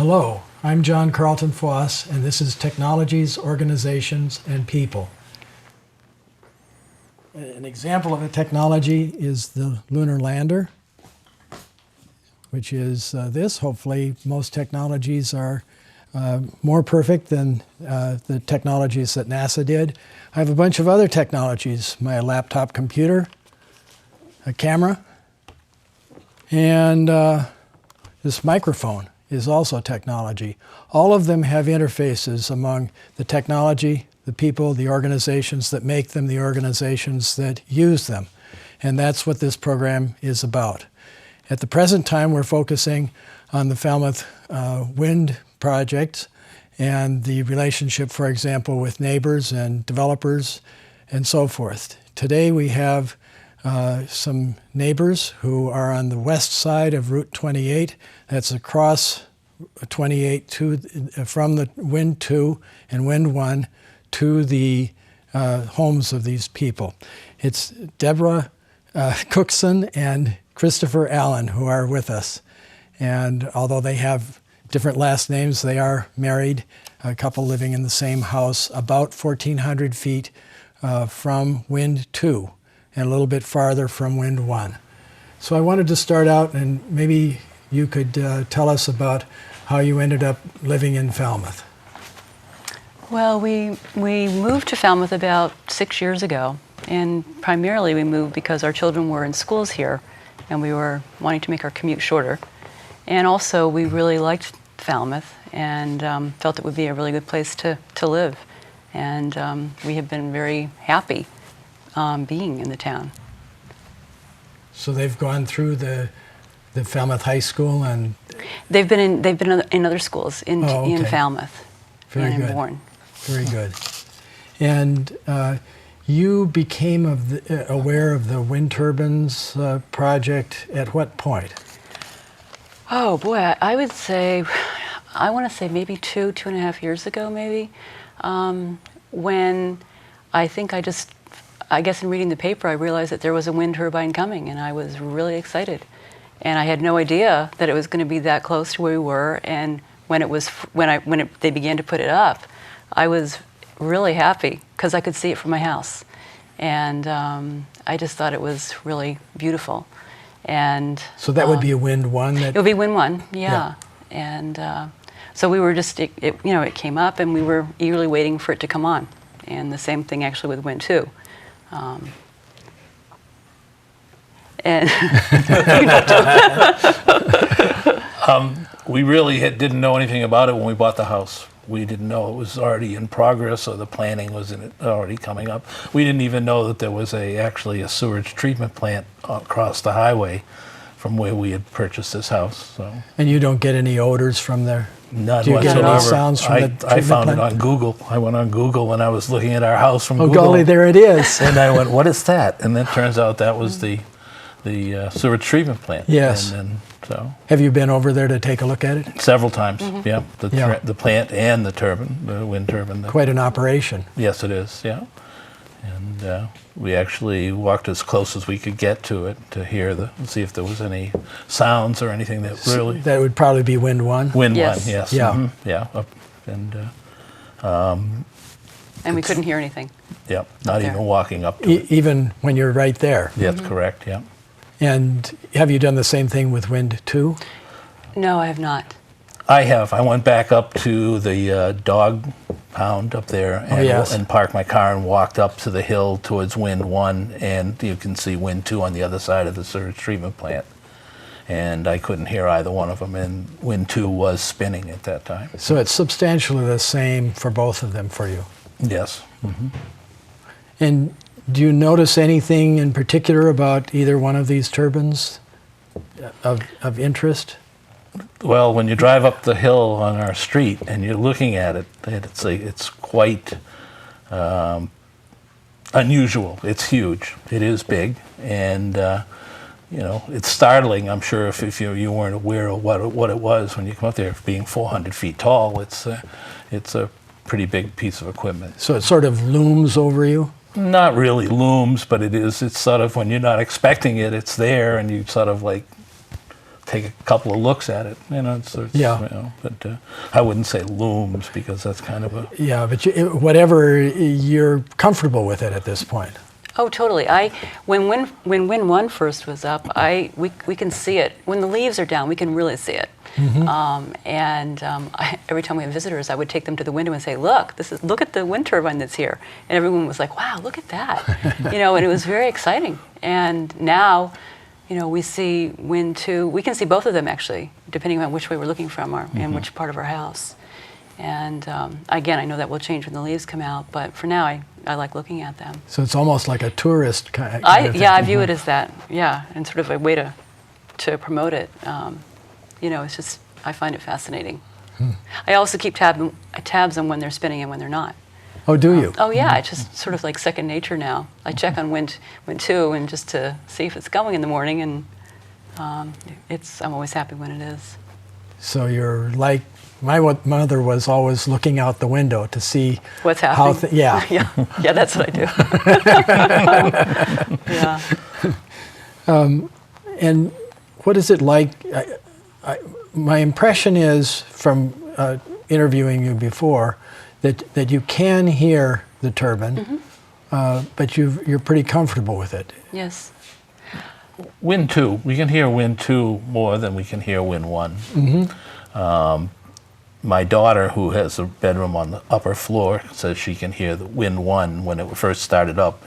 Hello, I'm John Carlton-Foss, and this is Technologies, Organizations, and People. An example of a technology is the lunar lander, which is this. Hopefully, most technologies are more perfect than the technologies that NASA did. I have a bunch of other technologies, my laptop computer, a camera, and this microphone is also technology. All of them have interfaces among the technology, the people, the organizations that make them, the organizations that use them. And that's what this program is about. At the present time, we're focusing on the Falmouth wind project and the relationship, for example, with neighbors and developers and so forth. Today we have some neighbors who are on the west side of Route 28. That's across 28 from the Wind 2 and Wind 1 to the homes of these people. It's Deborah Cookson and Christopher Allen who are with us. And although they have different last names, they are married, a couple living in the same house, about 1,400 feet from Wind 2 and a little bit farther from Wind 1. So I wanted to start out, and maybe you could tell us about how you ended up living in Falmouth. Well, we moved to Falmouth about 6 years ago, and primarily we moved because our children were in schools here, and we were wanting to make our commute shorter. And also, we really liked Falmouth and felt it would be a really good place to live. And we have been very happy being in the town. So they've gone through the Falmouth High School, and they've been in other schools in Falmouth. Very and good. Bourne. Very good. And you became aware of the wind turbines project at what point? Oh boy, I would say, I want to say maybe 2.5 years ago, maybe, when I guess in reading the paper, I realized that there was a wind turbine coming, and I was really excited. And I had no idea that it was going to be that close to where we were. And when they began to put it up, I was really happy because I could see it from my house, and I just thought it was really beautiful. And so that would be a Wind 1. It would be Wind 1, yeah. And so we were just, it came up, and we were eagerly waiting for it to come on. And the same thing actually with Wind 2. And we really didn't know anything about it when we bought the house. We didn't know it was already in progress, or the planning was already coming up. We didn't even know that there was actually a sewage treatment plant across the highway from where we had purchased this house. So. And you don't get any odors from there? None Do you whatsoever. get any sounds from the treatment I found plant? it on Google. I went on Google and I was looking at our house from Google. Oh golly, there it is. And I went, what is that? And then it turns out that was the sewage treatment plant. Yes. And then, have you been over there to take a look at it? several times, yeah. The plant and the turbine, the wind turbine. Quite an operation. Yes, it is, yeah. And we actually walked as close as we could get to it to see if there was any sounds or anything that really... That would probably be Wind 1? Wind 1, Yes. yes. Yeah. Yeah. we couldn't hear anything. Yeah, not there. even walking up to it. Even when you're right there? That's correct, yeah. And have you done the same thing with Wind 2? No, I have not. I have. I went back up to the dog pound up there and parked my car and walked up to the hill towards Wind 1, and you can see Wind 2 on the other side of the sewage treatment plant. And I couldn't hear either one of them, and Wind 2 was spinning at that time. So it's substantially the same for both of them for you? Yes. Mm-hmm. And do you notice anything in particular about either one of these turbines of interest? Well, when you drive up the hill on our street and you're looking at it, it's quite unusual. It's huge. It is big, and it's startling. I'm sure if you weren't aware of what it was when you come up there, being 400 feet tall, it's a pretty big piece of equipment. So it sort of looms over you? Not really looms, but it's sort of when you're not expecting it, it's there, and you sort of like take a couple of looks at it. But I wouldn't say looms, because that's kind of a... Yeah, but whatever, you're comfortable with it at this point. Oh, totally. When Win 1 first was up, we can see it. When the leaves are down, we can really see it. Every time we have visitors, I would take them to the window and say, look at the wind turbine that's here. And everyone was like, wow, look at that. And it was very exciting. And now, we see Win 2. We can see both of them, actually, depending on which way we're looking from and which part of our house. And again, I know that will change when the leaves come out, but for now, I like looking at them. So it's almost like a tourist kind of thing. Yeah, I view it as that, and sort of a way to promote it. It's just, I find it fascinating. I also keep tabs on when they're spinning and when they're not. Oh, do you? Oh, yeah, it's just sort of like second nature now. I check on Win 2 and just to see if it's going in the morning, and I'm always happy when it is. So you're like, my mother was always looking out the window to see what's happening. Yeah, that's what I do. Yeah. And what is it like? My impression is from interviewing you before that you can hear the turbine, but you're pretty comfortable with it. Yes. Win 2, we can hear Win 2 more than we can hear Win 1. My daughter, who has a bedroom on the upper floor, says she can hear the Win 1 when it first started up,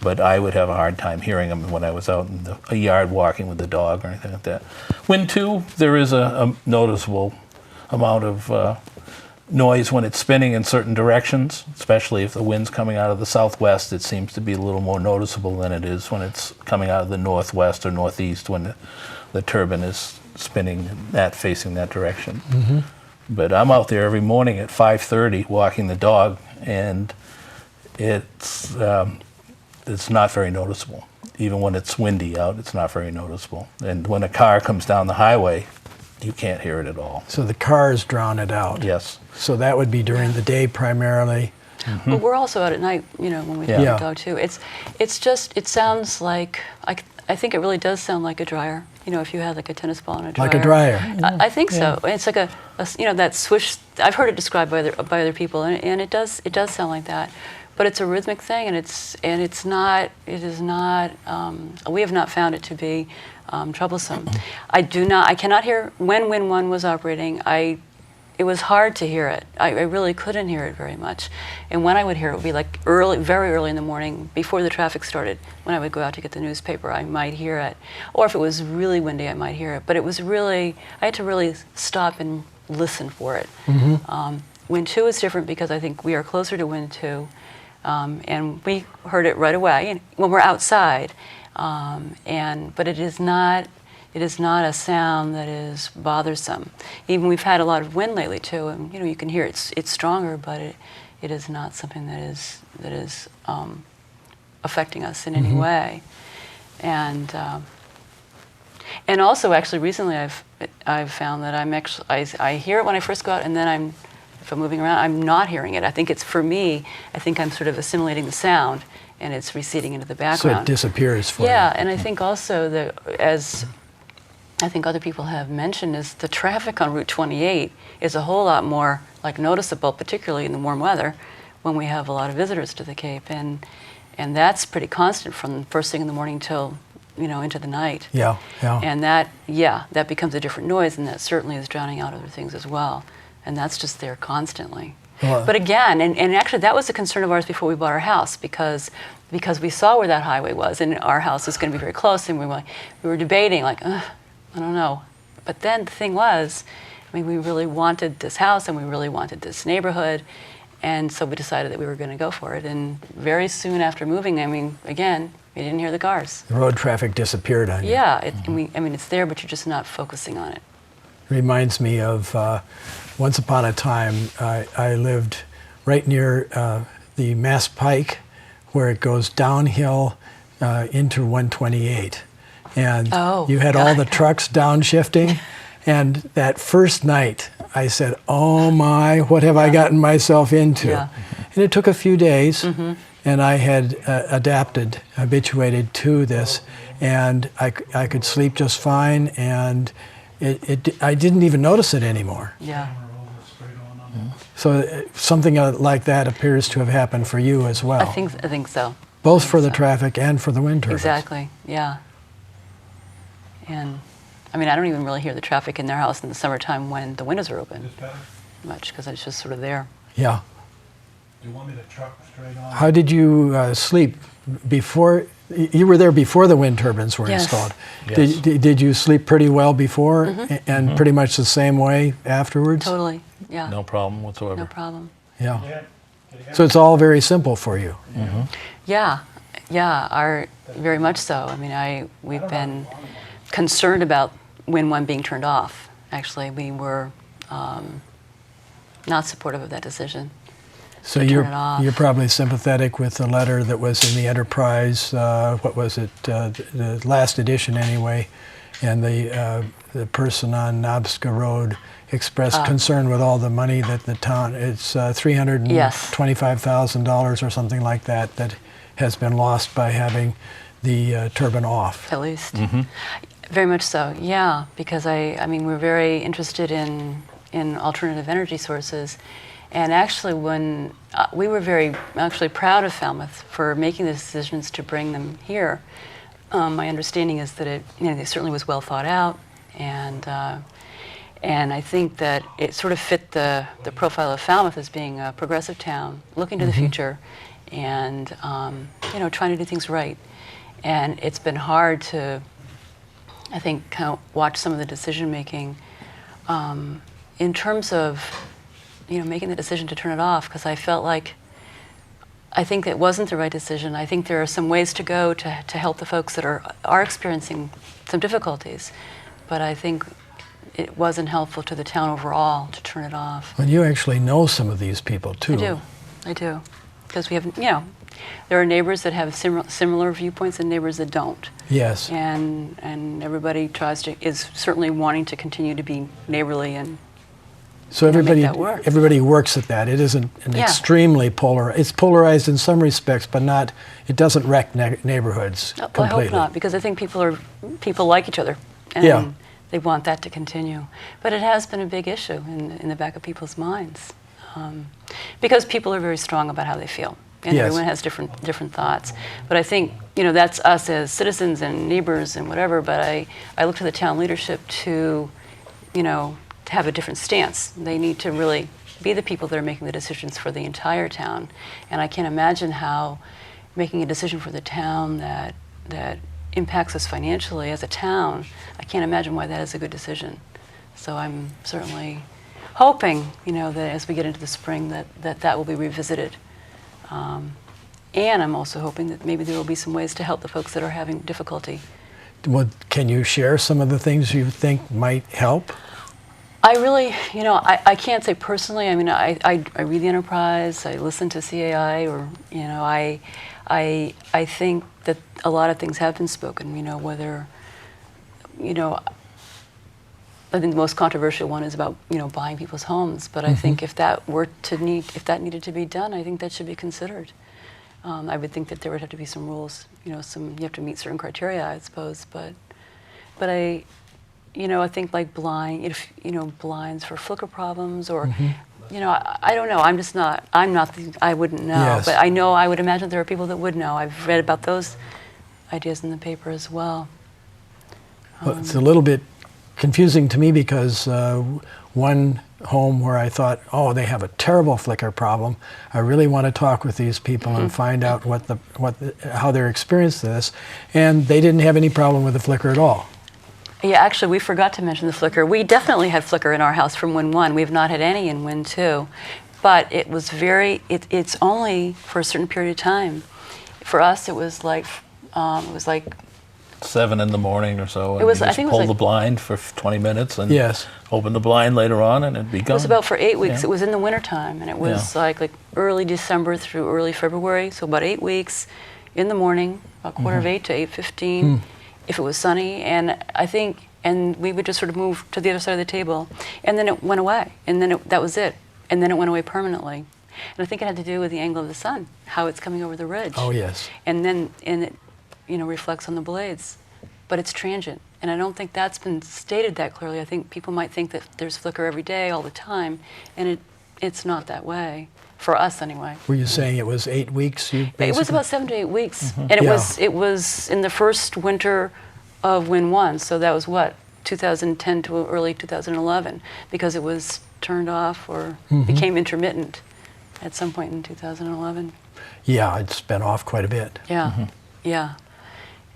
but I would have a hard time hearing them when I was out in a yard walking with the dog or anything like that. Win 2, there is a noticeable amount of noise when it's spinning in certain directions, especially if the wind's coming out of the southwest. It seems to be a little more noticeable than it is when it's coming out of the northwest or northeast, when the turbine is spinning facing that direction. But I'm out there every morning at 5:30 walking the dog, and it's not very noticeable. Even when it's windy out, it's not very noticeable. And when a car comes down the highway, you can't hear it at all. So the cars drown it out. Yes. So that would be during the day primarily. But we're also out at night, when we have the dog too. It sounds like, I think it really does sound like a dryer. If you had like a tennis ball and a dryer. Like a dryer. I think so. It's like a that swish. I've heard it described by other people, and it does sound like that. But it's a rhythmic thing, and it is not. We have not found it to be troublesome. I cannot hear when Win 1 was operating. It was hard to hear it. I really couldn't hear it very much. And when I would hear it, would be like very early in the morning, before the traffic started. When I would go out to get the newspaper, I might hear it. Or if it was really windy, I might hear it. But I had to really stop and listen for it. Win 2 is different because I think we are closer to Win 2. And we heard it right away when we're outside. But it is not a sound that is bothersome. Even we've had a lot of wind lately too, and you can hear it's stronger, but it is not something that is affecting us in any way. And also actually recently I've found that I hear it when I first go out, and then if I'm moving around, I'm not hearing it. I think it's, for me, I think I'm sort of assimilating the sound, and it's receding into the background. So it disappears for you. Yeah, and I think also that, as I think other people have mentioned, is the traffic on Route 28 is a whole lot more noticeable, particularly in the warm weather, when we have a lot of visitors to the Cape, and that's pretty constant from first thing in the morning till into the night. Yeah. And that becomes a different noise, and that certainly is drowning out other things as well. And that's just there constantly. Well, but again, and actually that was a concern of ours before we bought our house, because we saw where that highway was, and our house was going to be very close, and we were debating I don't know. But then the thing was, we really wanted this house, and we really wanted this neighborhood, and so we decided that we were going to go for it. And very soon after moving, again, we didn't hear the cars. The road traffic disappeared on you. Yeah, it's there, but you're just not focusing on it. Reminds me of once upon a time, I lived right near the Mass Pike, where it goes downhill into 128. And you had all the trucks downshifting. And that first night, I said, oh my, what have I gotten myself into? Yeah. And it took a few days. and I had habituated to this, and I could sleep just fine, and I didn't even notice it anymore. Yeah. So something like that appears to have happened for you as well. I think so. Both for the traffic and for the wind turbines. Exactly, yeah. And I mean, I don't even really hear the traffic in their house in the summertime when the windows are open much, because it's just sort of there. Yeah. Do you want me to truck straight on? How did you sleep before? You were there before the wind turbines were Yes. installed. Yes. Did you sleep pretty well before and pretty much the same way afterwards? Totally, yeah. No problem whatsoever. No problem. Yeah. Yeah. So it's all very simple for you. Yeah, very much so. I mean, we've been concerned about Win 1 being turned off. Actually, we were not supportive of that decision. So to you're turn it off. you're probably sympathetic with the letter that was in the Enterprise. What was it? The last edition, anyway. And the person on Nobska Road expressed concern with all the money that the town. It's $325,000 or something like that that has been lost by having the turbine off. At least. Very much so, yeah, because I mean, we're very interested in alternative energy sources. And actually, when we were very actually proud of Falmouth for making the decisions to bring them here. My understanding is that it certainly was well thought out, and I think that it sort of fit the profile of Falmouth as being a progressive town, looking to the future, and trying to do things right. And it's been hard to, I think, kind of watch some of the decision making in terms of making the decision to turn it off, because I felt like I think it wasn't the right decision. I think there are some ways to go to help the folks that are experiencing some difficulties, but I think it wasn't helpful to the town overall to turn it off. Well, you actually know some of these people too. I do, because we have, there are neighbors that have similar viewpoints and neighbors that don't. Yes. And everybody is certainly wanting to continue to be neighborly and so everybody works at that. It isn't an extremely polarized. It's polarized in some respects, but not. It doesn't wreck neighborhoods completely. I hope not, because I think people like each other, and they want that to continue. But it has been a big issue in the back of people's minds, because people are very strong about how they feel, and everyone has different thoughts. But I think that's us as citizens and neighbors and whatever. But I look to the town leadership to have a different stance. They need to really be the people that are making the decisions for the entire town. And I can't imagine how making a decision for the town that impacts us financially as a town, I can't imagine why that is a good decision. So I'm certainly hoping, that as we get into the spring that will be revisited. And I'm also hoping that maybe there will be some ways to help the folks that are having difficulty. Well, can you share some of the things you think might help? I really, I can't say personally. I mean, I read the Enterprise, I listen to CAI, or, I think that a lot of things have been spoken, whether, I think the most controversial one is about, buying people's homes. But I think if that needed to be done, I think that should be considered. I would think that there would have to be some rules, you have to meet certain criteria, I suppose, but I think like blinds for flicker problems, or, I don't know. I wouldn't know. Yes. But I would imagine there are people that would know. I've read about those ideas in the paper as well. Well, it's a little bit confusing to me because one home where I thought, they have a terrible flicker problem. I really want to talk with these people and find out how they're experiencing this, and they didn't have any problem with the flicker at all. Yeah, actually, we forgot to mention the flicker. We definitely had flicker in our house from Win 1. We've not had any in Win 2. But it was it's only for a certain period of time. For us, it was like 7 in the morning or so. And it was, you I just think it pull was the like, blind for 20 minutes and Yes. open the blind later on, and it'd be gone. it was about for 8 weeks. Yeah. It was in the wintertime, and it was like early December through early February, so about 8 weeks in the morning, about 7:45 to 8:15, if it was sunny. And we would just sort of move to the other side of the table, and then it went away, and then that was it, and then it went away permanently. And I think it had to do with the angle of the sun, how it's coming over the ridge. Oh, yes. And it, reflects on the blades. But it's transient. And I don't think that's been stated that clearly. I think people might think that there's flicker every day, all the time, and it's not that way, for us anyway. Were you saying it was 8 weeks? It was about 7 to 8 weeks. And it Yeah. was in the first winter of Win 1, so that was what, 2010 to early 2011, because it was turned off or became intermittent at some point in 2011. Yeah, it's been off quite a bit. Yeah, yeah.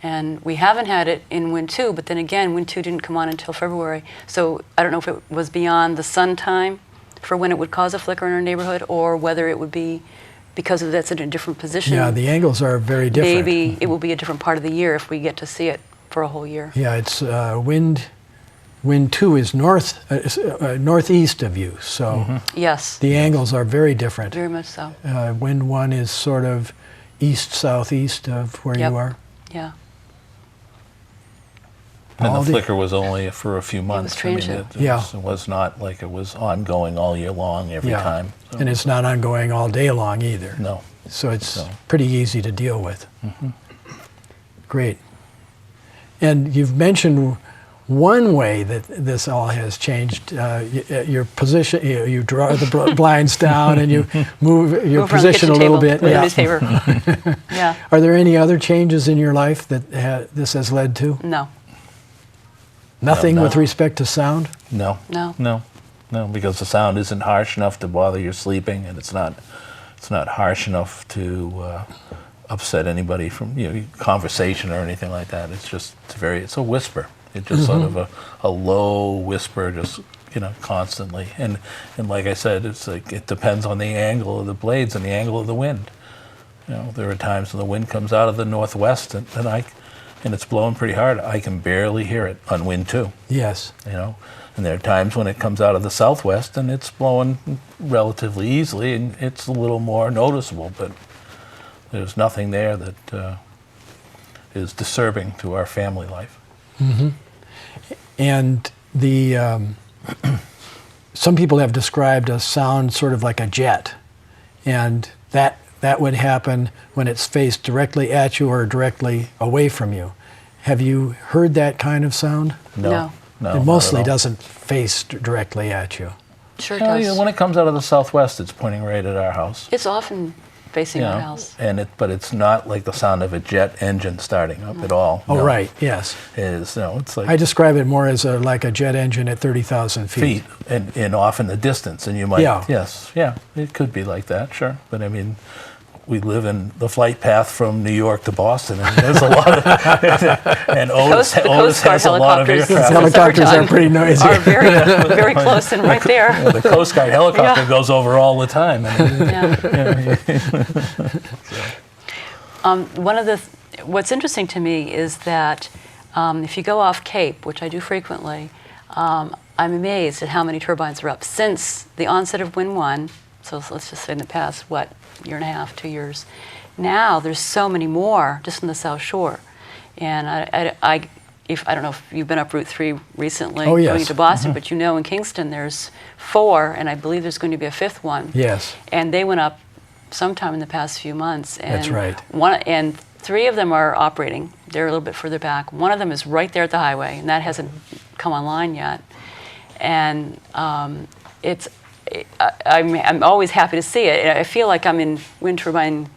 And we haven't had it in Win 2, but then again, Win 2 didn't come on until February. So I don't know if it was beyond the sun time for when it would cause a flicker in our neighborhood, or whether it would be because of that's in a different position. Yeah, the angles are very different. Maybe it will be a different part of the year if we get to see it for a whole year. Yeah, it's wind 2 is northeast of you, so Yes, the angles are very different. very much so. Wind 1 is sort of east-southeast of where Yep. you are. Yeah. And All the the- flicker was only for a few months. transient. It was not like it was ongoing all year long every Yeah, time. So, and it's not ongoing all day long either. no. So it's No. pretty easy to deal with. Great. And you've mentioned one way that this all has changed, your position, you draw the blinds down and you move your Move around the position a kitchen little table bit. with a Yeah. newspaper. Yeah. Are there any other changes in your life that this has led to? No. Nothing No. with respect to sound? No. No. No. No, because the sound isn't harsh enough to bother your sleeping, and it's not harsh enough to upset anybody from conversation or anything like that. It's a whisper. It's just sort of a low whisper, just constantly. And like I said, it's like it depends on the angle of the blades and the angle of the wind. There are times when the wind comes out of the northwest and it's blowing pretty hard. I can barely hear it on Wind 2. Yes. And there are times when it comes out of the southwest and it's blowing relatively easily and it's a little more noticeable, but there's nothing there that is disturbing to our family life. And some people have described a sound sort of like a jet, and that would happen when it's faced directly at you or directly away from you. Have you heard that kind of sound? No. No, It not mostly at all. doesn't face directly at you. Sure Well, does. when it comes out of the southwest, it's pointing right at our house. It's often facing our house. But it's not like the sound of a jet engine starting up at all. Oh, No. right, yes. It's like I describe it more as like a jet engine at 30,000 feet. and off in the distance, and you might Yeah. it could be like that, sure. But I mean, we live in the flight path from New York to Boston, and there's a lot of and Otis The Coast Guard has a lot of air helicopters, traffic. Helicopters are pretty noisy. Are very close and right there. The Coast Guard helicopter Yeah. goes over all the time. Yeah. What's interesting to me is that if you go off Cape, which I do frequently, I'm amazed at how many turbines are up since the onset of Win 1. So let's just say in the past, year and a half, 2 years. Now there's so many more just in the South Shore, and I don't know if you've been up Route 3 recently, Oh, yes. going to Boston, but in Kingston there's 4, and I believe there's going to be a 5th one. Yes. And they went up sometime in the past few months. And That's right. 3 of them are operating. They're a little bit further back. One of them is right there at the highway, and that hasn't come online yet. And I'm always happy to see it. I feel like I'm in wind turbine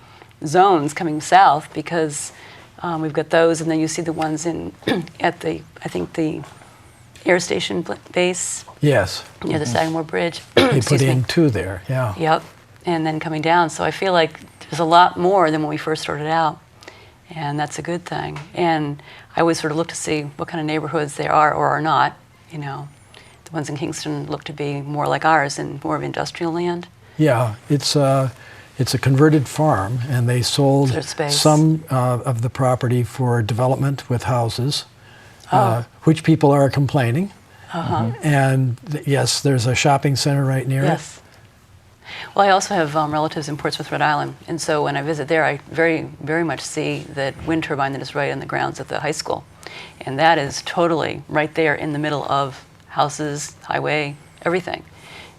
zones coming south because we've got those, and then you see the ones at the air station base Yes. near the Sagamore Bridge. They put Excuse me. in 2 there, yeah. Yep, and then coming down. So I feel like there's a lot more than when we first started out, and that's a good thing. And I always sort of look to see what kind of neighborhoods they are or are not. The ones in Kingston look to be more like ours and more of industrial land. Yeah, it's a converted farm, and they sold There's space. some of the property for development with houses, which people are complaining. And yes, there's a shopping center right near it. Yes. Well, I also have relatives in Portsmouth, Rhode Island, and so when I visit there, I very, very much see that wind turbine that is right on the grounds of the high school. And that is totally right there in the middle of houses, highway, everything.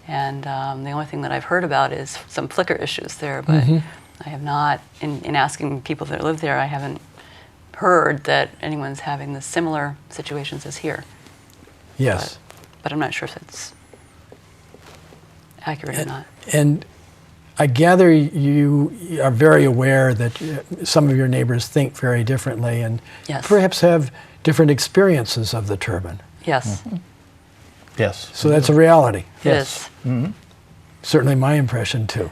And the only thing that I've heard about is some flicker issues there, but I have not, in asking people that live there, I haven't heard that anyone's having the similar situations as here. Yes. But I'm not sure if it's accurate or not. And I gather you are very aware that some of your neighbors think very differently and Yes. perhaps have different experiences of the turbine. Yes, Yes. So that's a reality. it is, Certainly my impression too.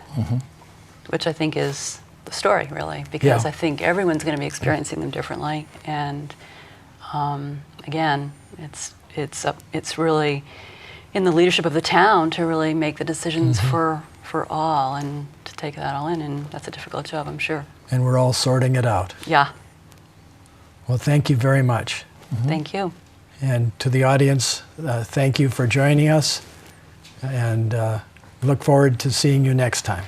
which I think is the story, really, because Yeah. I think everyone's going to be experiencing them differently. And again, it's really in the leadership of the town to really make the decisions for all and to take that all in, and that's a difficult job, I'm sure. And we're all sorting it out. Yeah, Well, thank you very much. thank you. And to the audience, thank you for joining us, and look forward to seeing you next time.